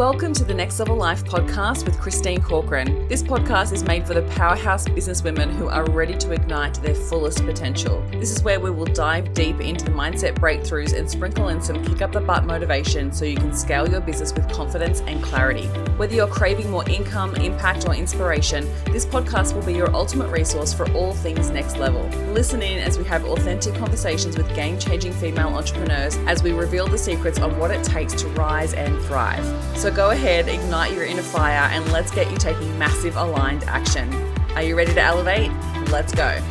Welcome to the Next Level Life podcast with Christine Corcoran. This podcast is made for the powerhouse businesswomen who are ready to ignite their fullest potential. This is where we will dive deep into the mindset breakthroughs and sprinkle in some kick up the butt motivation so you can scale your business with confidence and clarity. Whether you're craving more income, impact, or inspiration, this podcast will be your ultimate resource for all things next level. Listen in as we have authentic conversations with game-changing female entrepreneurs as we reveal the secrets on what it takes to rise and thrive. So go ahead, ignite your inner fire, and let's get you taking massive aligned action. Are you ready to elevate? Let's go.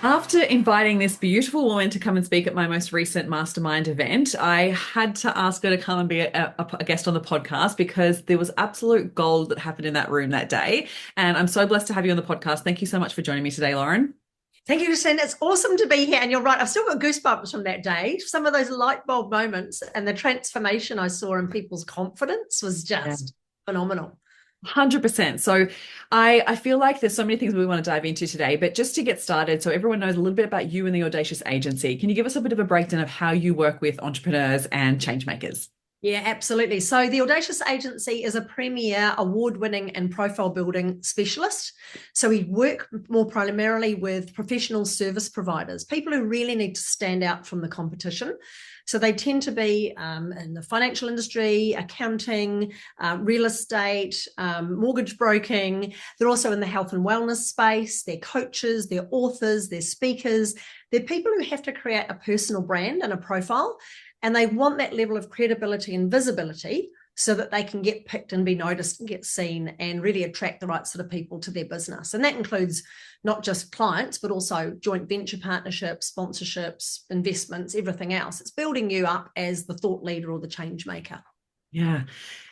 After inviting this beautiful woman to come and speak at my most recent mastermind event, I had to ask her to come and be a guest on the podcast because there was absolute gold that happened in that room that day. And I'm so blessed to have you on the podcast. Thank you so much for joining me today, Lauren. Thank you, Christine. It's awesome to be here. And you're right, I've still got goosebumps from that day. Some of those light bulb moments and the transformation I saw in people's confidence was just phenomenal. 100%. So I feel like there's so many things we want to dive into today, but just to get started, so everyone knows a little bit about you and the Audacious Agency, can you give us a bit of a breakdown of how you work with entrepreneurs and change makers? Yeah, absolutely. So the Audacious Agency is a premier award-winning and profile building specialist. So we work more primarily with professional service providers, people who really need to stand out from the competition. So they tend to be in the financial industry, accounting, real estate, mortgage broking. They're also in the health and wellness space. They're coaches, they're authors, they're speakers. They're people who have to create a personal brand and a profile. And they want that level of credibility and visibility so that they can get picked and be noticed and get seen and really attract the right sort of people to their business. And that includes not just clients, but also joint venture partnerships, sponsorships, investments, everything else. It's building you up as the thought leader or the change maker. Yeah.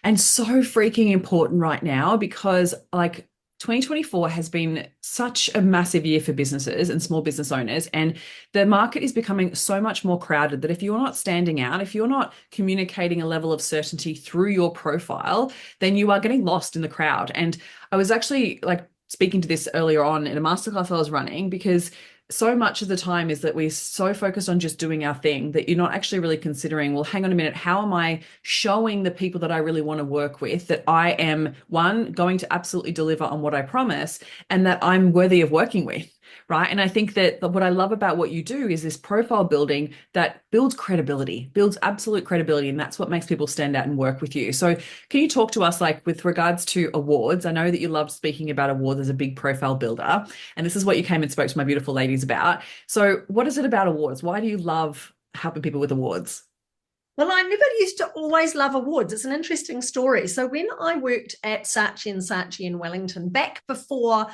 And so freaking important right now because 2024 has been such a massive year for businesses and small business owners, and the market is becoming so much more crowded that if you're not standing out, if you're not communicating a level of certainty through your profile, then you are getting lost in the crowd. And I was actually speaking to this earlier on in a masterclass I was running because so much of the time is that we're so focused on just doing our thing that you're not actually really considering, well, hang on a minute, how am I showing the people that I really want to work with that I am, one, going to absolutely deliver on what I promise and that I'm worthy of working with, right? And I think that what I love about what you do is this profile building that builds credibility, builds absolute credibility, and that's what makes people stand out and work with you. So can you talk to us with regards to awards? I know that you love speaking about awards as a big profile builder, and this is what you came and spoke to my beautiful ladies about. So what is it about awards? Why do you love helping people with awards? Well, I never used to always love awards. It's an interesting story. So when I worked at Saatchi in Wellington, back before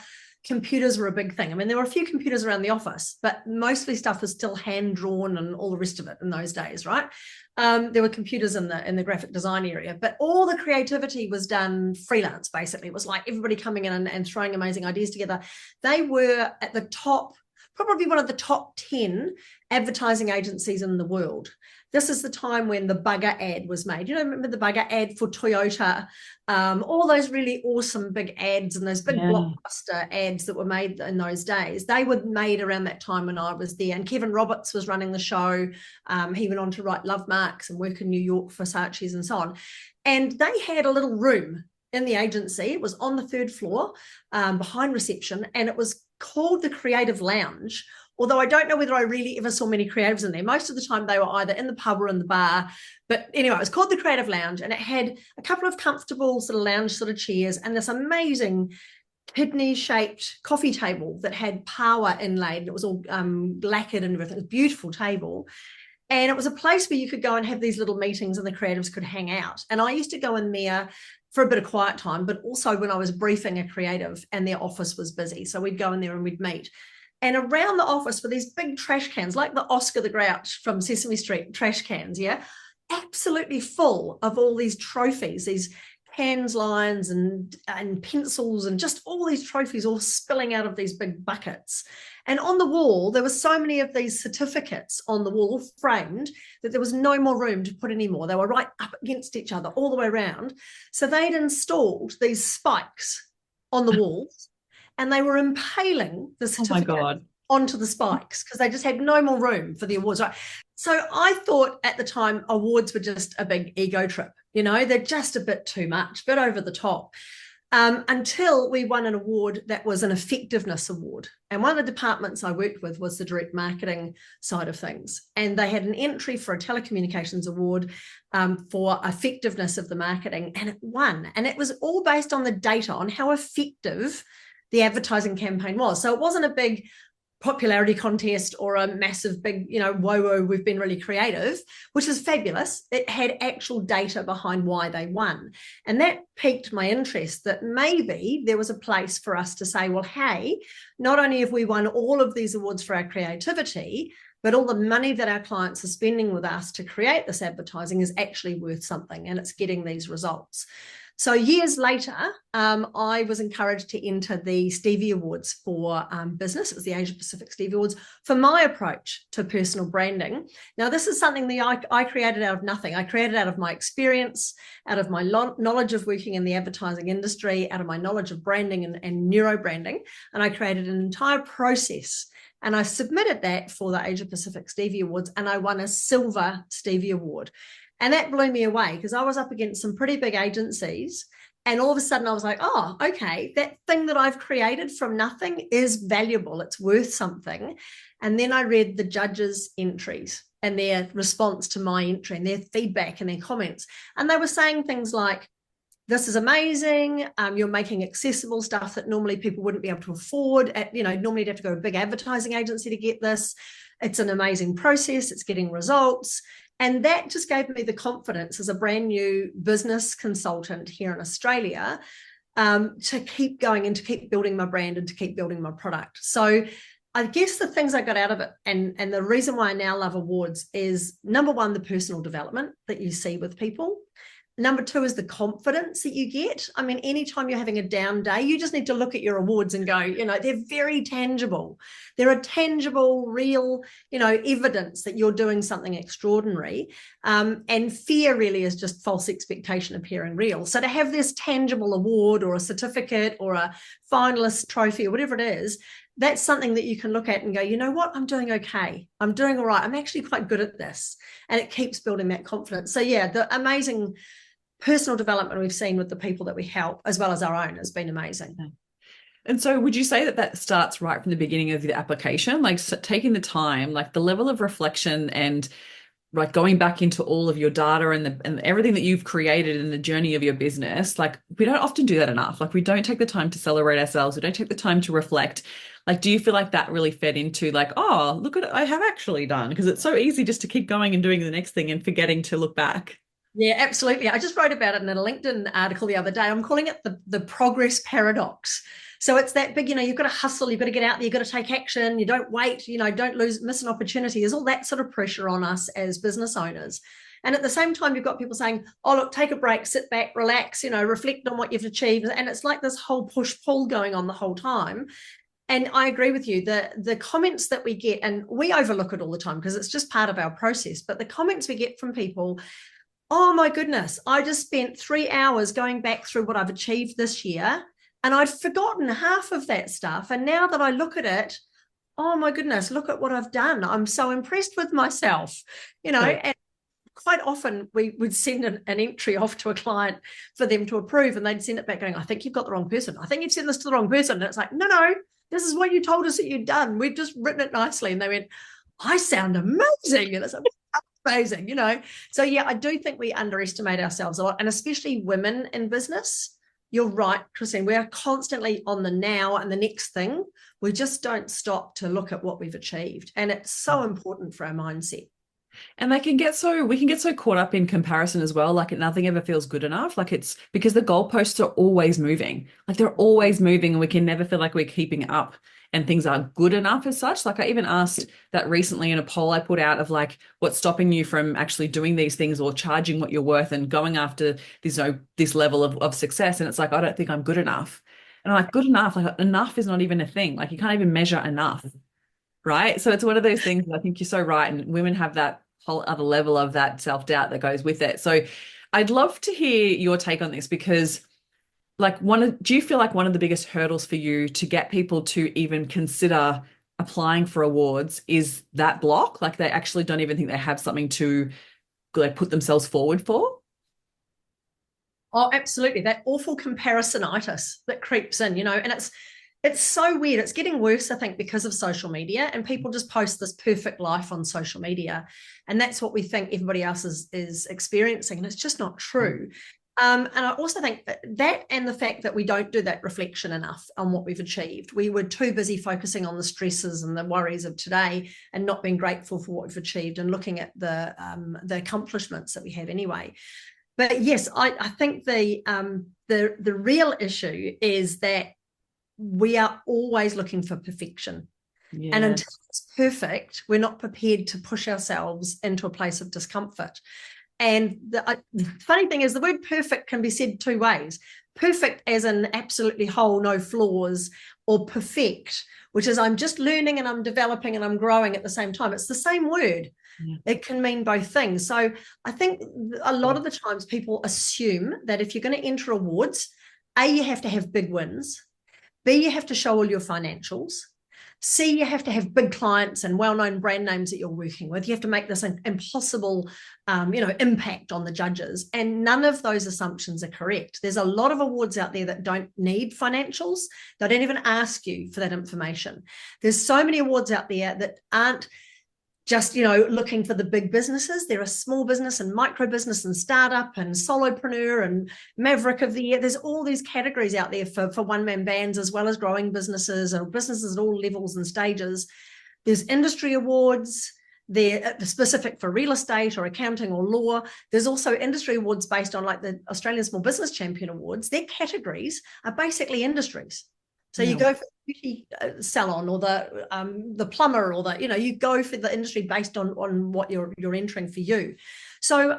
computers were a big thing. I mean, there were a few computers around the office, but mostly stuff was still hand-drawn and all the rest of it in those days, right? There were computers in the graphic design area, but all the creativity was done freelance, basically. It was like everybody coming in and throwing amazing ideas together. They were at the top, probably one of the top 10 advertising agencies in the world. This is the time when the bugger ad was made. You know, remember the bugger ad for Toyota? All those really awesome big ads and those big blockbuster ads that were made in those days. They were made around that time when I was there. And Kevin Roberts was running the show. He went on to write Love Marks and work in New York for Saatchi's and so on. And they had a little room in the agency. It was on the third floor behind reception, and it was called the Creative Lounge. Although I don't know whether I really ever saw many creatives in there. Most of the time they were either in the pub or in the bar. But anyway, it was called the Creative Lounge, and it had a couple of comfortable sort of lounge sort of chairs and this amazing kidney-shaped coffee table that had power inlaid. It was all lacquered and everything. It was a beautiful table. And it was a place where you could go and have these little meetings and the creatives could hang out. And I used to go in there for a bit of quiet time, but also when I was briefing a creative and their office was busy. So we'd go in there and we'd meet. And around the office were these big trash cans, like the Oscar the Grouch from Sesame Street trash cans, yeah? Absolutely full of all these trophies, these cans, lines, and pencils, and just all these trophies all spilling out of these big buckets. And on the wall, there were so many of these certificates on the wall framed that there was no more room to put any more. They were right up against each other all the way around. So they'd installed these spikes on the walls, and they were impaling the certificate onto the spikes because they just had no more room for the awards, right? So I thought at the time awards were just a big ego trip. They're just a bit too much, a bit over the top. Until we won an award that was an effectiveness award. And one of the departments I worked with was the direct marketing side of things. And they had an entry for a telecommunications award for effectiveness of the marketing, and it won. And it was all based on the data on how effective the advertising campaign was. So it wasn't a big popularity contest or a massive big, whoa, we've been really creative, which is fabulous. It had actual data behind why they won. And that piqued my interest that maybe there was a place for us to say, well, hey, not only have we won all of these awards for our creativity, but all the money that our clients are spending with us to create this advertising is actually worth something, and it's getting these results. So years later, I was encouraged to enter the Stevie Awards for business. It was the Asia Pacific Stevie Awards for my approach to personal branding. Now, this is something that I created out of nothing. I created out of my experience, out of my knowledge of working in the advertising industry, out of my knowledge of branding and neuro branding. And I created an entire process. And I submitted that for the Asia Pacific Stevie Awards, and I won a silver Stevie Award. And that blew me away because I was up against some pretty big agencies. And all of a sudden I was like, oh, okay, that thing that I've created from nothing is valuable. It's worth something. And then I read the judges' entries and their response to my entry and their feedback and their comments. And they were saying things like, this is amazing. You're making accessible stuff that normally people wouldn't be able to afford. Normally you'd have to go to a big advertising agency to get this. It's an amazing process. It's getting results. And that just gave me the confidence as a brand new business consultant here in Australia to keep going and to keep building my brand and to keep building my product. So I guess the things I got out of it and the reason why I now love awards is, number one, the personal development that you see with people. Number two is the confidence that you get. I mean, anytime you're having a down day, you just need to look at your awards and go, they're very tangible. They're a tangible, real, evidence that you're doing something extraordinary. And fear really is just false expectation appearing real. So to have this tangible award or a certificate or a finalist trophy or whatever it is, that's something that you can look at and go, you know what, I'm doing okay. I'm doing all right. I'm actually quite good at this. And it keeps building that confidence. So yeah, the amazing personal development we've seen with the people that we help, as well as our own, has been amazing. And so would you say that starts right from the beginning of the application, like taking the time, like the level of reflection and like going back into all of your data and everything that you've created in the journey of your business? Like, we don't often do that enough. Like, we don't take the time to celebrate ourselves. We don't take the time to reflect. Like, do you feel like that really fed into like, oh, look at what I have actually done? Because it's so easy just to keep going and doing the next thing and forgetting to look back. Yeah, absolutely. I just wrote about it in a LinkedIn article the other day. I'm calling it the progress paradox. So it's that big, you've got to hustle, you've got to get out there, you've got to take action, you don't wait, don't miss an opportunity. There's all that sort of pressure on us as business owners. And at the same time, you've got people saying, oh, look, take a break, sit back, relax, reflect on what you've achieved. And it's like this whole push-pull going on the whole time. And I agree with you. The comments that we get, and we overlook it all the time because it's just part of our process, but the comments we get from people, oh my goodness, I just spent 3 hours going back through what I've achieved this year, and I'd forgotten half of that stuff. And now that I look at it, oh my goodness, look at what I've done. I'm so impressed with myself, and quite often we would send an entry off to a client for them to approve, and they'd send it back going, I think you've got the wrong person. I think you'd send this to the wrong person. And it's like, no, this is what you told us that you'd done. We've just written it nicely. And they went, I sound amazing. And it's amazing, So yeah, I do think we underestimate ourselves a lot, and especially women in business. You're right, Christine. We are constantly on the now and the next thing. We just don't stop to look at what we've achieved. And it's so important for our mindset. And we can get so caught up in comparison as well. Like, nothing ever feels good enough. Like, it's because the goalposts are always moving. Like, they're always moving, and we can never feel like we're keeping up and things are good enough as such. Like, I even asked that recently in a poll I put out of like, what's stopping you from actually doing these things or charging what you're worth and going after this level of success. And it's like, I don't think I'm good enough. And I'm like, good enough? Like, enough is not even a thing. Like, you can't even measure enough. Right. So it's one of those things that I think you're so right. And women have that whole other level of that self-doubt that goes with it. So I'd love to hear your take on this, because like, do you feel like one of the biggest hurdles for you to get people to even consider applying for awards is that block. Like they actually don't even think they have something to like put themselves forward for. Oh, absolutely. That awful comparisonitis that creeps in, and it's so weird. It's getting worse, I think, because of social media, and people just post this perfect life on social media, and that's what we think everybody else is experiencing, and it's just not true. And I also think that and the fact that we don't do that reflection enough on what we've achieved. We were too busy focusing on the stresses and the worries of today and not being grateful for what we've achieved and looking at the accomplishments that we have anyway. But yes, I think the real issue is that we are always looking for perfection. Yeah. And until it's perfect, we're not prepared to push ourselves into a place of discomfort. And the funny thing is, the word perfect can be said two ways. Perfect as in absolutely whole, no flaws, or perfect, which is I'm just learning and I'm developing and I'm growing at the same time. It's the same word. Yeah. It can mean both things. So I think a lot of the times people assume that if you're going to enter awards, A, you have to have big wins. B, you have to show all your financials. C, you have to have big clients and well-known brand names that you're working with. You have to make this an impossible, impact on the judges. And none of those assumptions are correct. There's a lot of awards out there that don't need financials. They don't even ask you for that information. There's so many awards out there that aren't just looking for the big businesses. There are small business and micro business and startup and solopreneur and maverick of the year. There's all these categories out there for one-man bands, as well as growing businesses or businesses at all levels and stages. There's industry awards. They're specific for real estate or accounting or law. There's also industry awards based on like the Australian Small Business Champion Awards. Their categories are basically industries. So you go for the beauty salon or the plumber or you go for the industry based on what you're entering for you. So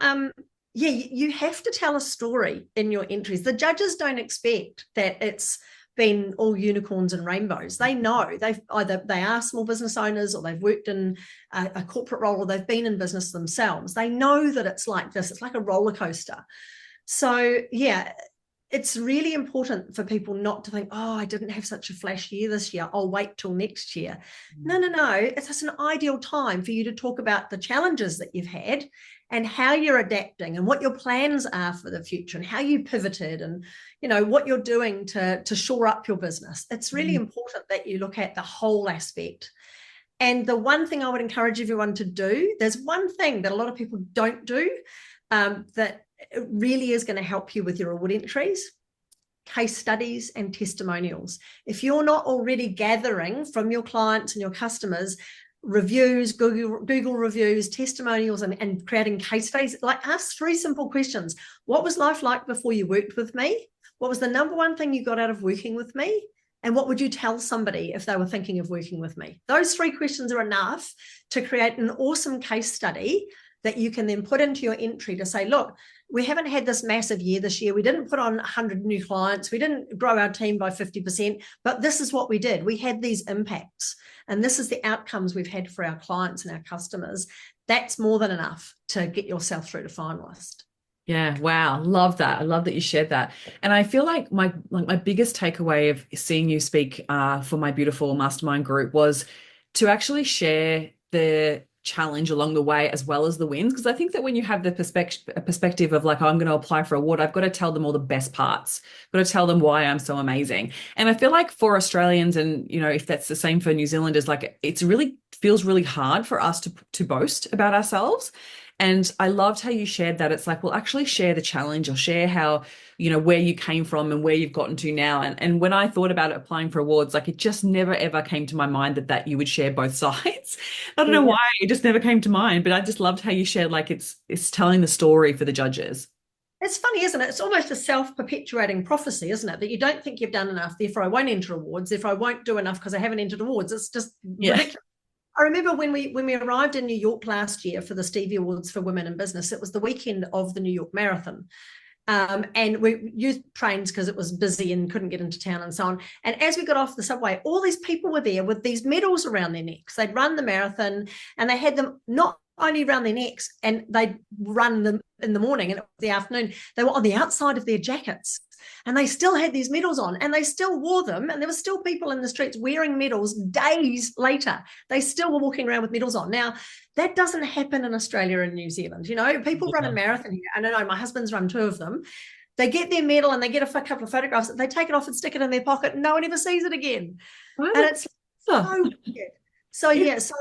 you have to tell a story in your entries. The judges don't expect that it's been all unicorns and rainbows. They know they are small business owners, or they've worked in a corporate role, or they've been in business themselves. They know that it's like this. It's like a roller coaster. So yeah, it's really important for people not to think, oh, I didn't have such a flash year this year, I'll wait till next year. No. It's an ideal time for you to talk about the challenges that you've had and how you're adapting and what your plans are for the future and how you pivoted and what you're doing to shore up your business. It's really important that you look at the whole aspect. And the one thing I would encourage everyone to do, there's one thing that a lot of people don't do that it really is going to help you with your award entries: case studies and testimonials. If you're not already gathering from your clients and your customers reviews, Google reviews, testimonials, and creating case studies, like ask 3 simple questions. What was life like before you worked with me? What was the number one thing you got out of working with me? And what would you tell somebody if they were thinking of working with me? Those 3 questions are enough to create an awesome case study that you can then put into your entry to say, look, we haven't had this massive year this year. We didn't put on 100 new clients. We didn't grow our team by 50%, but this is what we did. We had these impacts, and this is the outcomes we've had for our clients and our customers. That's more than enough to get yourself through to finalist. Yeah, wow. Love that. I love that you shared that. And I feel like my biggest takeaway of seeing you speak for my beautiful mastermind group was to actually share the challenge along the way as well as the wins. Because I think that when you have the perspective of like, oh, I'm going to apply for an award, I've got to tell them all the best parts. I've got to tell them why I'm so amazing. And I feel like for Australians, and if that's the same for New Zealanders, like it's really feels really hard for us to boast about ourselves. And I loved how you shared that. It's like, well, actually share the challenge or share how, where you came from and where you've gotten to now. And when I thought about applying for awards, like it just never, ever came to my mind that you would share both sides. I don't know why, it just never came to mind, but I just loved how you shared, like it's telling the story for the judges. It's funny, isn't it? It's almost a self-perpetuating prophecy, isn't it? That you don't think you've done enough, therefore I won't enter awards, therefore I won't do enough because I haven't entered awards. It's just ridiculous. I remember when we arrived in New York last year for the Stevie Awards for Women in Business. It was the weekend of the New York Marathon. And we used trains because it was busy and couldn't get into town and so on. And as we got off the subway, all these people were there with these medals around their necks. They'd run the marathon and they had them not only around their necks, and they'd run them in the morning and the afternoon. They were on the outside of their jackets, and they still had these medals on, and they still wore them. And there were still people in the streets wearing medals days later. They still were walking around with medals on. Now, that doesn't happen in Australia and New Zealand. You know, people run a marathon here. I know my husband's run 2 of them. They get their medal and they get a couple of photographs. They take it off and stick it in their pocket. And no one ever sees it again. And it's so weird. So, yeah, so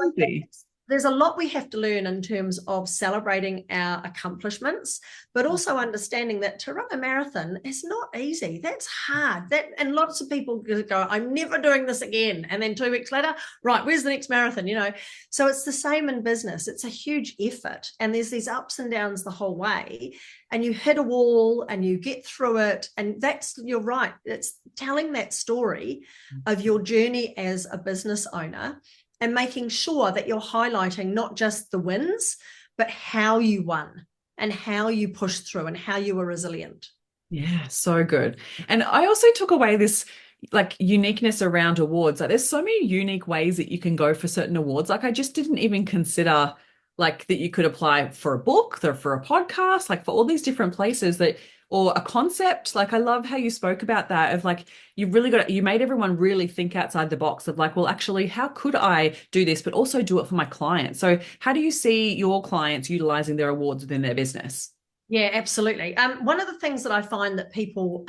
there's a lot we have to learn in terms of celebrating our accomplishments, but also understanding that to run a marathon is not easy. That's hard. And lots of people go, I'm never doing this again. And then 2 weeks later, right, where's the next marathon? You know, so it's the same in business. It's a huge effort, and there's these ups and downs the whole way. And you hit a wall and you get through it. And you're right. It's telling that story of your journey as a business owner, and making sure that you're highlighting not just the wins, but how you won and how you pushed through and how you were resilient. Yeah, so good. And I also took away this like uniqueness around awards. Like there's so many unique ways that you can go for certain awards. Like I just didn't even consider like that you could apply for a book or for a podcast, like for all these different places that, or a concept. Like I love how you spoke about that of like, you made everyone really think outside the box of like, well, actually, how could I do this, but also do it for my clients? So how do you see your clients utilizing their awards within their business? Yeah, absolutely. One of the things that I find that people,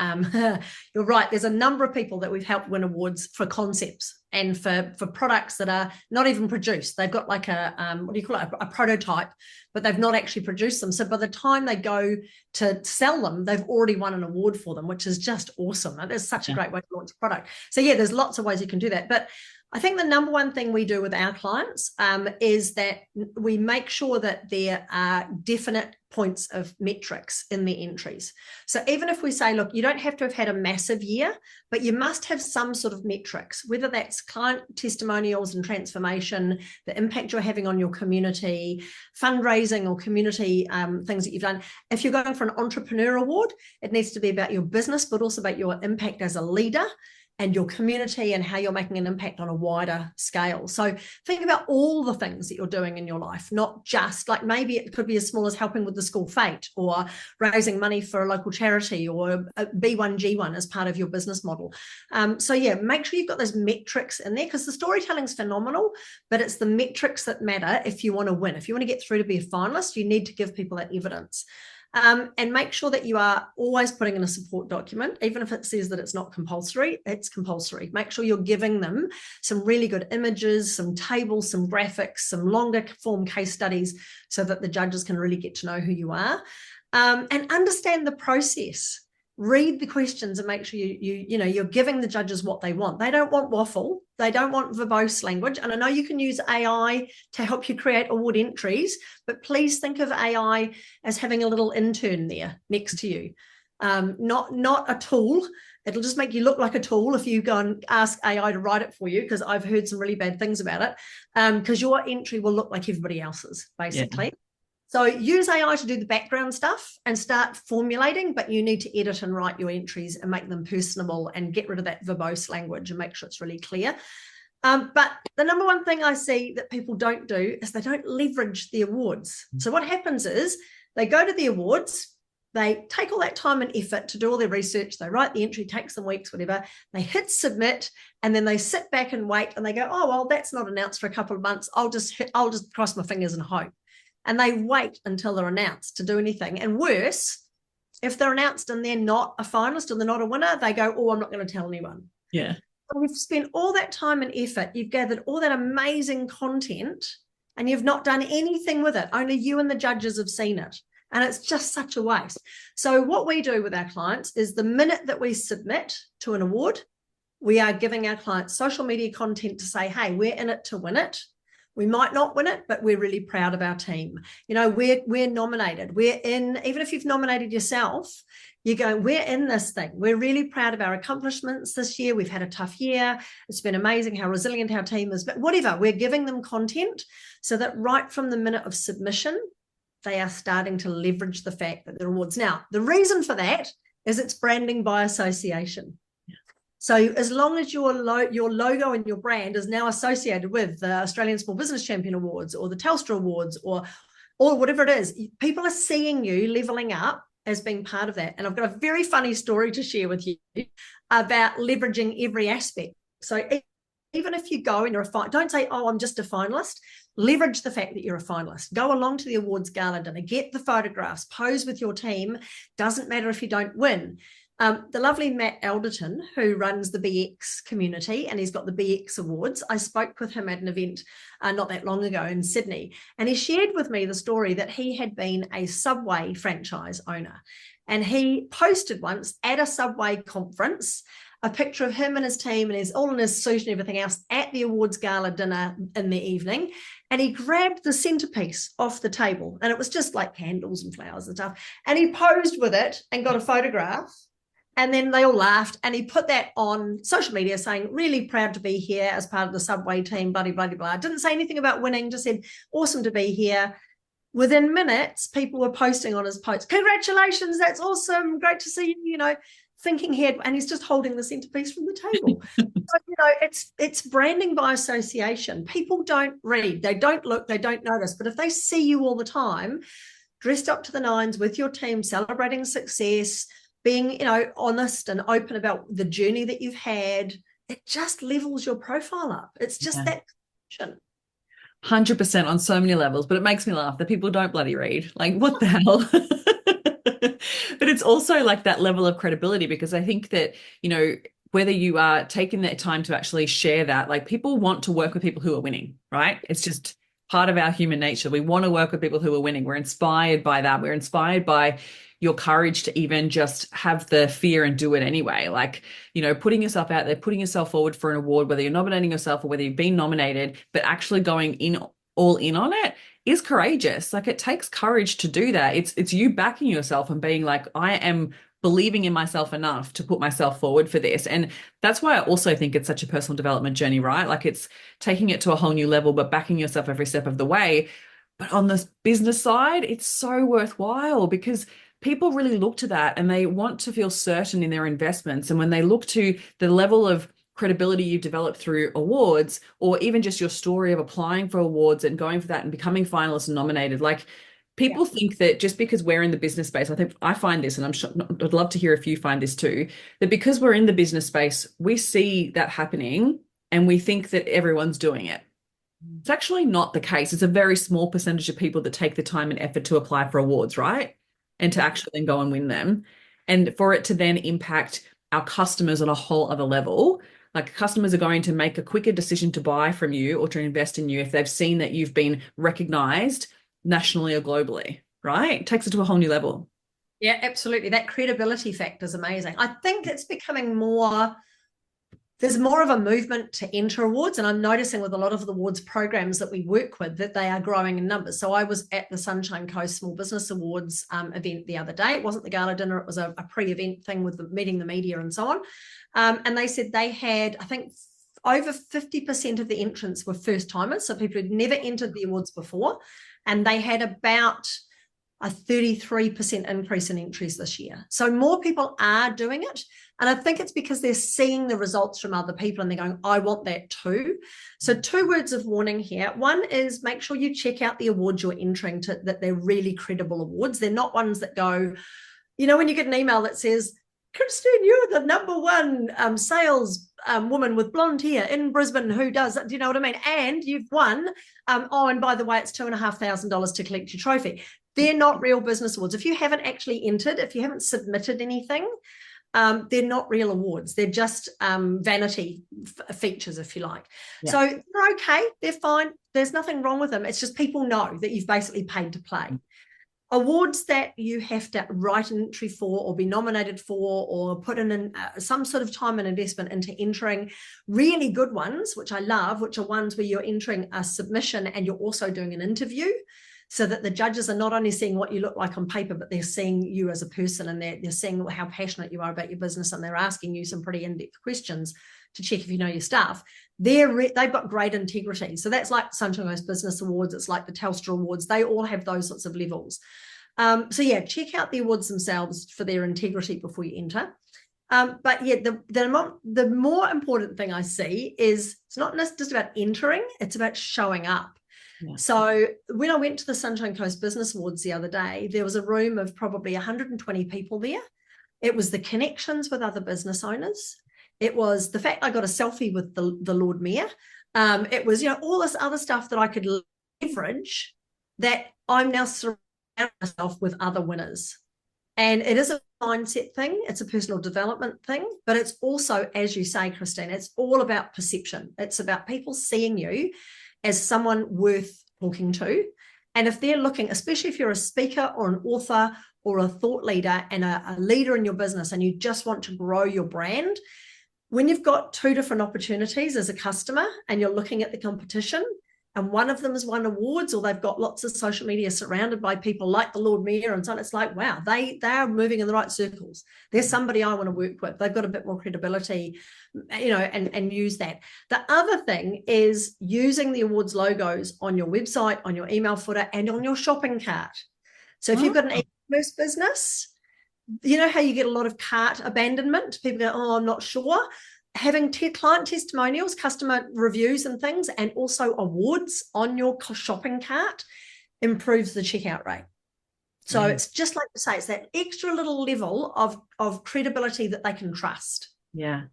you're right, there's a number of people that we've helped win awards for concepts and for products that are not even produced. They've got like what do you call it, a prototype, but they've not actually produced them. So by the time they go to sell them, they've already won an award for them, which is just awesome. That is such a great way to launch a product. So yeah, there's lots of ways you can do that. But I think the number one thing we do with our clients is that we make sure that there are definite points of metrics in the entries. So even if we say, look, you don't have to have had a massive year, but you must have some sort of metrics, whether that's client testimonials and transformation, the impact you're having on your community, fundraising or community things that you've done. If you're going for an entrepreneur award, it needs to be about your business, but also about your impact as a leader and your community and how you're making an impact on a wider scale. So think about all the things that you're doing in your life, not just like maybe it could be as small as helping with the school fete or raising money for a local charity or a B1G1 as part of your business model. So yeah, make sure you've got those metrics in there because the storytelling is phenomenal, but it's the metrics that matter if you want to win. If you want to get through to be a finalist, you need to give people that evidence. And make sure that you are always putting in a support document, even if it says that it's not compulsory, it's compulsory. Make sure you're giving them some really good images, some tables, some graphics, some longer form case studies so that the judges can really get to know who you are and understand the process. Read the questions and make sure you're giving the judges what they want. They don't want waffle. They don't want verbose language. And I know you can use AI to help you create award entries, but please think of AI as having a little intern there next to you, not a tool. It'll just make you look like a tool if you go and ask AI to write it for you, because I've heard some really bad things about it, because your entry will look like everybody else's, basically. Yeah. So use AI to do the background stuff and start formulating, but you need to edit and write your entries and make them personable and get rid of that verbose language and make sure it's really clear. But the number one thing I see that people don't do is they don't leverage the awards. So what happens is they go to the awards, they take all that time and effort to do all their research, they write the entry, takes them weeks, whatever, they hit submit, and then they sit back and wait and they go, oh, well, that's not announced for a couple of months. I'll just cross my fingers and hope. And they wait until they're announced to do anything. And worse, if they're announced and they're not a finalist or they're not a winner, they go, oh, I'm not going to tell anyone. Yeah. So you've spent all that time and effort, you've gathered all that amazing content, and you've not done anything with it. Only you and the judges have seen it. And it's just such a waste. So what we do with our clients is the minute that we submit to an award, we are giving our clients social media content to say, hey, we're in it to win it. We might not win it, but we're really proud of our team. You know, we're nominated. We're in, even if you've nominated yourself, you're going, we're in this thing. We're really proud of our accomplishments this year. We've had a tough year. It's been amazing how resilient our team is. But whatever, we're giving them content so that right from the minute of submission, they are starting to leverage the fact that they're awards. Now, the reason for that is it's branding by association. So as long as your logo and your brand is now associated with the Australian Small Business Champion Awards or the Telstra Awards or whatever it is, people are seeing you leveling up as being part of that. And I've got a very funny story to share with you about leveraging every aspect. So even if you go and you're don't say, oh, I'm just a finalist. Leverage the fact that you're a finalist. Go along to the awards gala dinner, get the photographs, pose with your team. Doesn't matter if you don't win. The lovely Matt Alderton, who runs the BX community, and he's got the BX Awards. I spoke with him at an event not that long ago in Sydney, and he shared with me the story that he had been a Subway franchise owner. And he posted once at a Subway conference a picture of him and his team and all in his suit and everything else at the awards gala dinner in the evening. And he grabbed the centerpiece off the table, and it was just like candles and flowers and stuff. And he posed with it and got a photograph. And then they all laughed, and he put that on social media saying, really proud to be here as part of the Subway team, blah, blah, blah, blah. Didn't say anything about winning, just said, awesome to be here. Within minutes, people were posting on his posts, congratulations, that's awesome, great to see you, thinking head, and he's just holding the centerpiece from the table. So, it's branding by association. People don't read, they don't look, they don't notice, but if they see you all the time, dressed up to the nines with your team, celebrating success, being, honest and open about the journey that you've had, it just levels your profile up. It's just that connection. 100% on so many levels, but it makes me laugh that people don't bloody read. Like, what the hell? But it's also like that level of credibility, because I think that, whether you are taking that time to actually share that, like, people want to work with people who are winning, right? It's just part of our human nature. We want to work with people who are winning. We're inspired by that. We're inspired by your courage to even just have the fear and do it anyway. Like, putting yourself out there, putting yourself forward for an award, whether you're nominating yourself or whether you've been nominated, but actually going all in on it is courageous. Like, it takes courage to do that. It's you backing yourself and being like, I am believing in myself enough to put myself forward for this. And that's why I also think it's such a personal development journey, right? Like, it's taking it to a whole new level, but backing yourself every step of the way. But on the business side, it's so worthwhile, because people really look to that and they want to feel certain in their investments. And when they look to the level of credibility you've developed through awards, or even just your story of applying for awards and going for that and becoming finalist and nominated, like, people think that just because we're in the business space, I find this, and I'm sure I'd love to hear if you find this too, that because we're in the business space, we see that happening and we think that everyone's doing it. It's actually not the case. It's a very small percentage of people that take the time and effort to apply for awards, right? And to actually then go and win them. And for it to then impact our customers on a whole other level, like, customers are going to make a quicker decision to buy from you or to invest in you if they've seen that you've been recognized nationally or globally, right? It takes it to a whole new level. Yeah, absolutely. That credibility factor is amazing. I think it's becoming there's more of a movement to enter awards, and I'm noticing with a lot of the awards programs that we work with that they are growing in numbers. So I was at the Sunshine Coast Small Business Awards event the other day. It wasn't the gala dinner, it was a pre-event thing with meeting the media and so on. And they said they had, I think, over 50% of the entrants were first timers, so people who'd never entered the awards before, and they had about a 33% increase in entries this year. So more people are doing it. And I think it's because they're seeing the results from other people and they're going, I want that too. So 2 words of warning here. One is, make sure you check out the awards you're entering, that they're really credible awards. They're not ones that go, when you get an email that says, Christine, you're the #1 sales woman with blonde hair in Brisbane who does, do you know what I mean? And you've won. And by the way, it's $2,500 to collect your trophy. They're not real business awards. If you haven't actually entered, if you haven't submitted anything, they're not real awards. They're just vanity features, if you like. Yeah. So they're okay. They're fine. There's nothing wrong with them. It's just people know that you've basically paid to play. Awards that you have to write an entry for or be nominated for or put in some sort of time and investment into entering, really good ones, which I love, which are ones where you're entering a submission and you're also doing an interview, so that the judges are not only seeing what you look like on paper, but they're seeing you as a person, and they're seeing how passionate you are about your business, and they're asking you some pretty in-depth questions to check if you know your stuff. They've got great integrity. So that's like Sunshine Coast Business Awards. It's like the Telstra Awards. They all have those sorts of levels. So yeah, check out the awards themselves for their integrity before you enter. But yeah, the more important thing I see is it's not just about entering, it's about showing up. Yeah. So when I went to the Sunshine Coast Business Awards the other day, there was a room of probably 120 people there. It was the connections with other business owners. It was the fact I got a selfie with the Lord Mayor. It was, all this other stuff that I could leverage, that I'm now surrounding myself with other winners. And it is a mindset thing, it's a personal development thing, but it's also, as you say, Christine, it's all about perception. It's about people seeing you as someone worth talking to. And if they're looking, especially if you're a speaker or an author or a thought leader and a leader in your business, and you just want to grow your brand, when you've got two different opportunities as a customer and you're looking at the competition, and one of them has won awards, or they've got lots of social media surrounded by people like the Lord Mayor and so on, it's like, wow, they are moving in the right circles. There's somebody I want to work with. They've got a bit more credibility, and use that. The other thing is using the awards logos on your website, on your email footer, and on your shopping cart. So if you've got an e-commerce business, you know how you get a lot of cart abandonment? People go, oh, I'm not sure. Having client testimonials, customer reviews and things, and also awards on your shopping cart improves the checkout rate. So it's just like you say, it's that extra little level of credibility that they can trust. Yeah.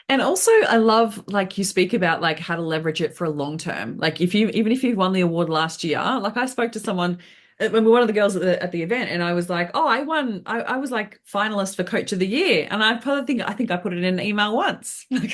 And also I love, like, you speak about like how to leverage it for a long term. Like even if you won the award last year, like I spoke to someone, one of the girls at the event, and I was like, oh, I won. I was like finalist for Coach of the Year. And I think I put it in an email once. And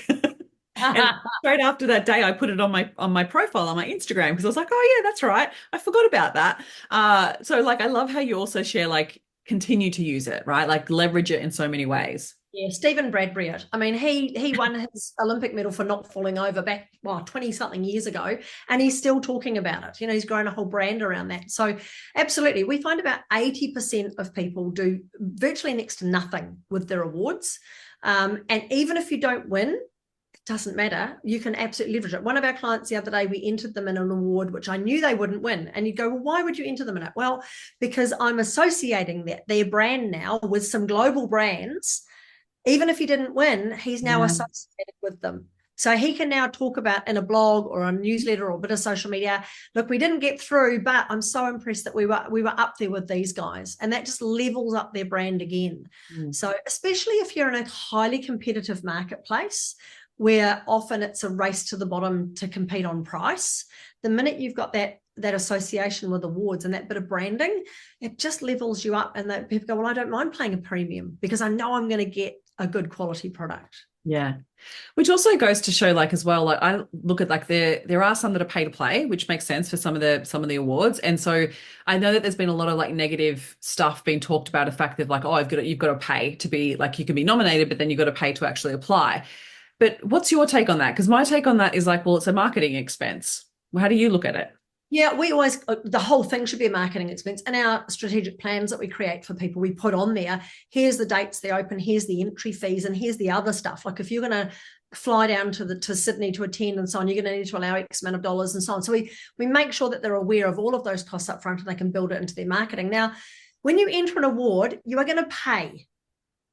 straight after that day, I put it on my profile on my Instagram, because I was like, oh yeah, that's right. I forgot about that. So like I love how you also share, like, continue to use it, right? Like leverage it in so many ways. Yeah, Stephen Bradbury. I mean, he won his Olympic medal for not falling over back, 20-something years ago, and he's still talking about it. He's grown a whole brand around that. So absolutely, we find about 80% of people do virtually next to nothing with their awards. And even if you don't win, it doesn't matter. You can absolutely leverage it. One of our clients the other day, we entered them in an award, which I knew they wouldn't win. And you'd go, well, why would you enter them in it? Well, because I'm associating their brand now with some global brands. Even if he didn't win, he's now associated with them. So he can now talk about in a blog or a newsletter or a bit of social media, look, we didn't get through, but I'm so impressed that we were up there with these guys. And that just levels up their brand again. So especially if you're in a highly competitive marketplace, where often it's a race to the bottom to compete on price, the minute you've got that association with awards and that bit of branding, it just levels you up. And that people go, well, I don't mind paying a premium because I know I'm going to get a good quality product. Yeah. Which also goes to show, like, as well, like I look at, like, there are some that are pay to play, which makes sense for some of the awards. And so I know that there's been a lot of like negative stuff being talked about, the fact that like, oh, you've got to pay to be, like, you can be nominated, but then you've got to pay to actually apply. But what's your take on that? Because my take on that is like, well, it's a marketing expense. How do you look at it? Yeah, we always, the whole thing should be a marketing expense. In our strategic plans that we create for people, we put on there, here's the dates they're open, here's the entry fees, and here's the other stuff. Like if you're going to fly down to Sydney to attend and so on, you're going to need to allow X amount of dollars and so on. So we make sure that they're aware of all of those costs up front and they can build it into their marketing. Now, when you enter an award, you are going to pay,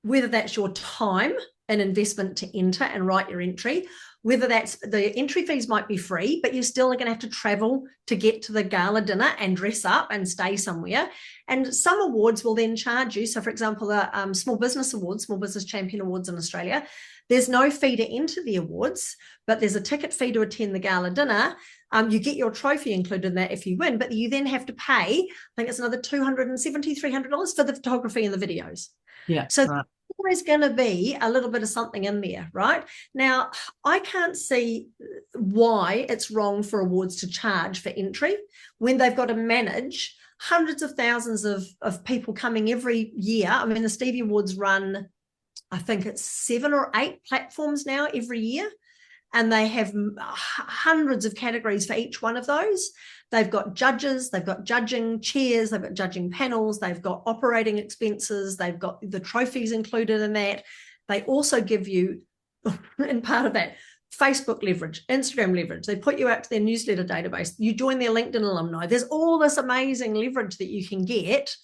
whether that's your time, an investment to enter and write your entry, whether that's the entry fees might be free, but you're still going to have to travel to get to the gala dinner and dress up and stay somewhere. And some awards will then charge you. So for example, the Small Business Awards, Small Business Champion Awards in Australia, there's no fee to enter the awards, but there's a ticket fee to attend the gala dinner. You get your trophy included in that if you win, but you then have to pay, I think it's another $270, $300 for the photography and the videos. Yeah. So right. Always going to be a little bit of something in there, right? Now, I can't see why it's wrong for awards to charge for entry when they've got to manage hundreds of thousands of people coming every year. I mean, the Stevie Awards run, I think it's 7 or 8 platforms now every year, and they have hundreds of categories for each one of those. They've got judges, they've got judging chairs, they've got judging panels, they've got operating expenses, they've got the trophies included in that. They also give you, and part of that, Facebook leverage, Instagram leverage. They put you out to their newsletter database. You join their LinkedIn alumni. There's all this amazing leverage that you can get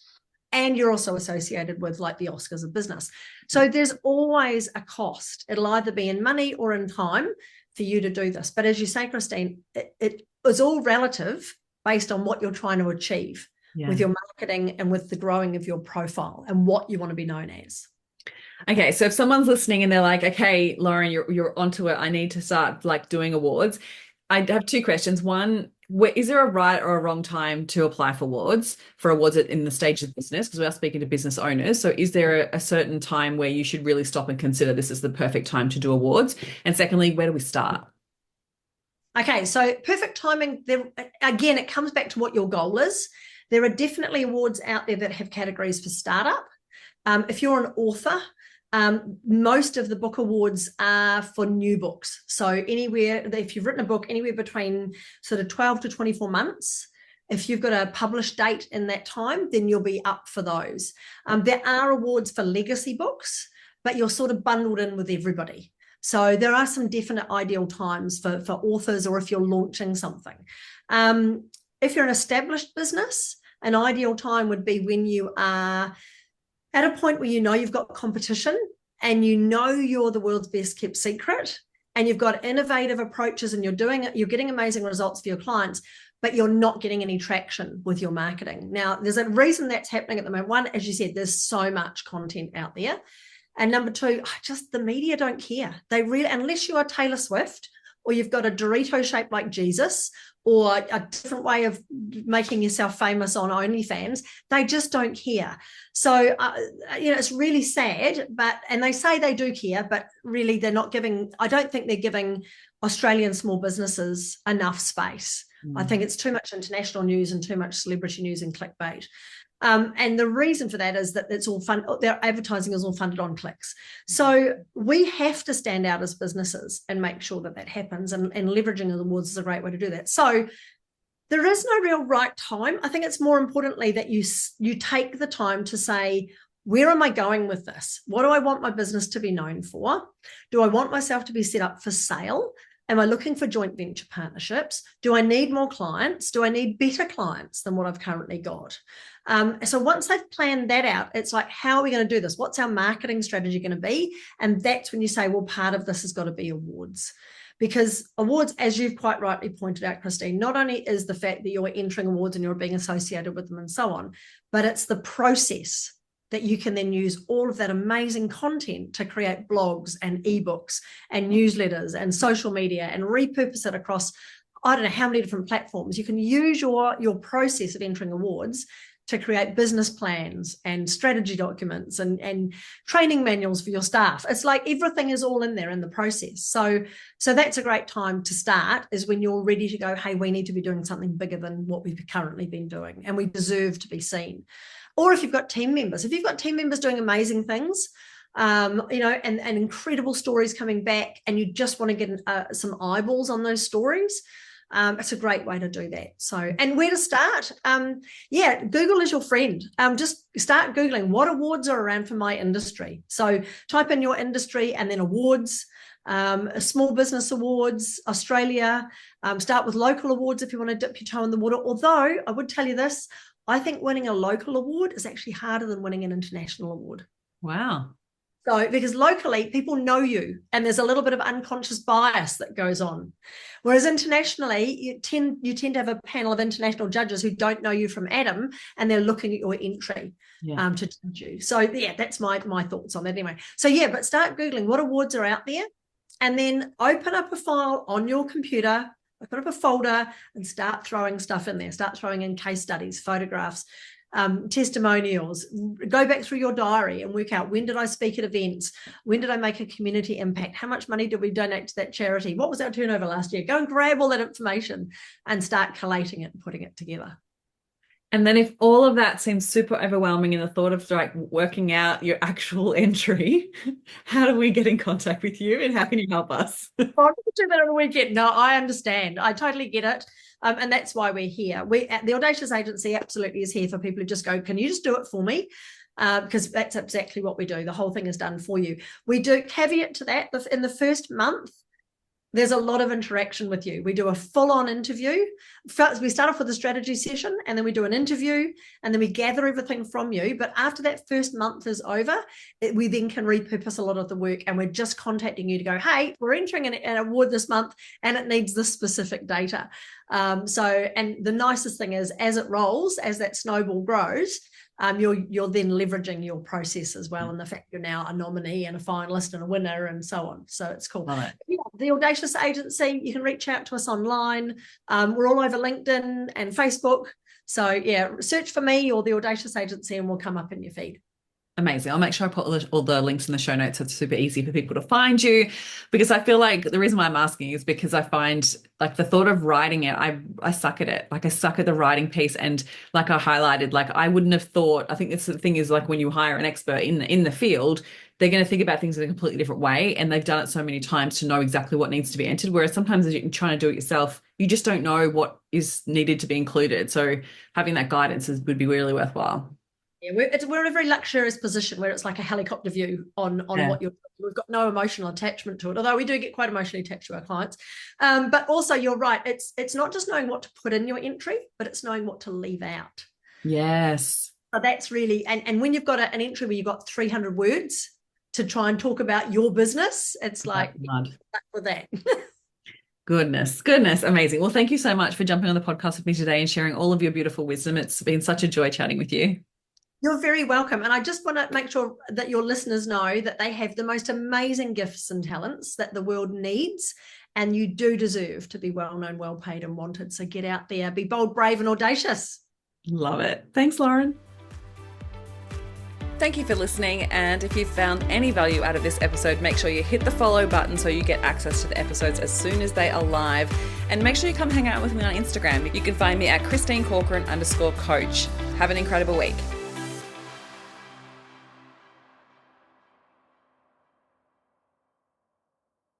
and you're also associated with like the Oscars of business. So there's always a cost. It'll either be in money or in time for you to do this. But as you say, Christine, it is all relative based on what you're trying to achieve with your marketing and with the growing of your profile and what you want to be known as. Okay, so if someone's listening and they're like, okay, Lauren, you're onto it. I need to start like doing awards. I have two questions. One, is there a right or a wrong time to apply for awards in the stage of business? Because we are speaking to business owners. So is there a certain time where you should really stop and consider this is the perfect time to do awards? And secondly, where do we start? Okay, so perfect timing. There, again, it comes back to what your goal is. There are definitely awards out there that have categories for startup. If you're an author, most of the book awards are for new books. So anywhere, if you've written a book, anywhere between sort of 12 to 24 months, if you've got a published date in that time, then you'll be up for those. There are awards for legacy books, but you're sort of bundled in with everybody. So there are some definite ideal times for authors, or if you're launching something. If you're an established business, an ideal time would be when you are at a point where you know you've got competition and you know you're the world's best kept secret and you've got innovative approaches and you're getting amazing results for your clients, but you're not getting any traction with your marketing. Now, there's a reason that's happening at the moment. One, as you said, there's so much content out there. And number two, just the media don't care. They really, unless you are Taylor Swift or you've got a Dorito shaped like Jesus or a different way of making yourself famous on OnlyFans, they just don't care. So, it's really sad, and they say they do care, but really they're not giving, I don't think they're giving Australian small businesses enough space. I think it's too much international news and too much celebrity news and clickbait. And the reason for that is that it's all their advertising is all funded on clicks. So we have to stand out as businesses and make sure that that happens. And leveraging the awards is a great way to do that. So there is no real right time. I think it's more importantly that you take the time to say, where am I going with this? What do I want my business to be known for? Do I want myself to be set up for sale? Am I looking for joint venture partnerships? Do I need more clients? Do I need better clients than what I've currently got? So once I've planned that out, it's like, how are we going to do this? What's our marketing strategy going to be? And that's when you say, well, part of this has got to be awards. Because awards, as you've quite rightly pointed out, Christine, not only is the fact that you're entering awards and you're being associated with them and so on, but it's the process that you can then use all of that amazing content to create blogs and ebooks and newsletters and social media and repurpose it across, I don't know how many different platforms. You can use your process of entering awards to create business plans and strategy documents and training manuals for your staff. It's like everything is all in there in the process. So that's a great time to start, is when you're ready to go, hey, we need to be doing something bigger than what we've currently been doing, and we deserve to be seen. Or if you've got team members, doing amazing things, and incredible stories coming back, and you just want to get some eyeballs on those stories, it's a great way to do that. So, and where to start? Google is your friend. Just start Googling what awards are around for my industry. So type in your industry and then awards, small business awards, Australia. Start with local awards if you want to dip your toe in the water. Although I would tell you this, I think winning a local award is actually harder than winning an international award. Wow. So, because locally people know you and there's a little bit of unconscious bias that goes on. Whereas internationally, you tend to have a panel of international judges who don't know you from Adam, and they're looking at your entry to judge you. So that's my thoughts on that anyway. So but start Googling what awards are out there, and then open up a file on your computer, open up a folder and start throwing stuff in there. Start throwing in case studies, photographs, testimonials. Go back through your diary and work out, when did I speak at events? When did I make a community impact? How much money did we donate to that charity? What was our turnover last year? Go and grab all that information and start collating it and putting it together. And then if all of that seems super overwhelming in the thought of like working out your actual entry, how do we get in contact with you and how can you help us? I could do that on a weekend. No, I understand. I totally get it. And that's why we're here. The Audacious Agency absolutely is here for people who just go, can you just do it for me? Because that's exactly what we do. The whole thing is done for you. We do caveat to that. In the first month, There's a lot of interaction with you. We do a full-on interview. First, we start off with a strategy session, and then we do an interview, and then we gather everything from you. But after that first month is over, we then can repurpose a lot of the work, and we're just contacting you to go, hey, we're entering an award this month, and it needs this specific data. And the nicest thing is, as it rolls, as that snowball grows, you're then leveraging your process as well, and the fact you're now a nominee and a finalist and a winner and so on. So it's cool. Yeah, the Audacious Agency, you can reach out to us online. We're all over LinkedIn and Facebook. So yeah, search for me or the Audacious Agency and we'll come up in your feed. Amazing. I'll make sure I put all the links in the show notes so it's super easy for people to find you, because I feel like the reason why I'm asking is because I find like the thought of writing it, I suck at it. Like I suck at the writing piece. And like I highlighted, like I wouldn't have thought, I think that's the thing is like when you hire an expert in the field, they're going to think about things in a completely different way. And they've done it so many times to know exactly what needs to be entered. Whereas sometimes as you're trying to do it yourself, you just don't know what is needed to be included. So having that guidance would be really worthwhile. Yeah, we're in a very luxurious position where it's like a helicopter view on what we've got no emotional attachment to it, although we do get quite emotionally attached to our clients. But also you're right, it's not just knowing what to put in your entry, but it's knowing what to leave out. Yes. So that's really, and when you've got an entry where you've got 300 words to try and talk about your business, it's like with that. Goodness. Amazing. Well, thank you so much for jumping on the podcast with me today and sharing all of your beautiful wisdom. It's been such a joy chatting with you. You're very welcome. And I just want to make sure that your listeners know that they have the most amazing gifts and talents that the world needs. And you do deserve to be well known, well paid, and wanted. So get out there, be bold, brave, and audacious. Love it. Thanks, Lauren. Thank you for listening. And if you've found any value out of this episode, make sure you hit the follow button so you get access to the episodes as soon as they are live. And make sure you come hang out with me on Instagram. You can find me at ChristineCorcoran_coach. Have an incredible week.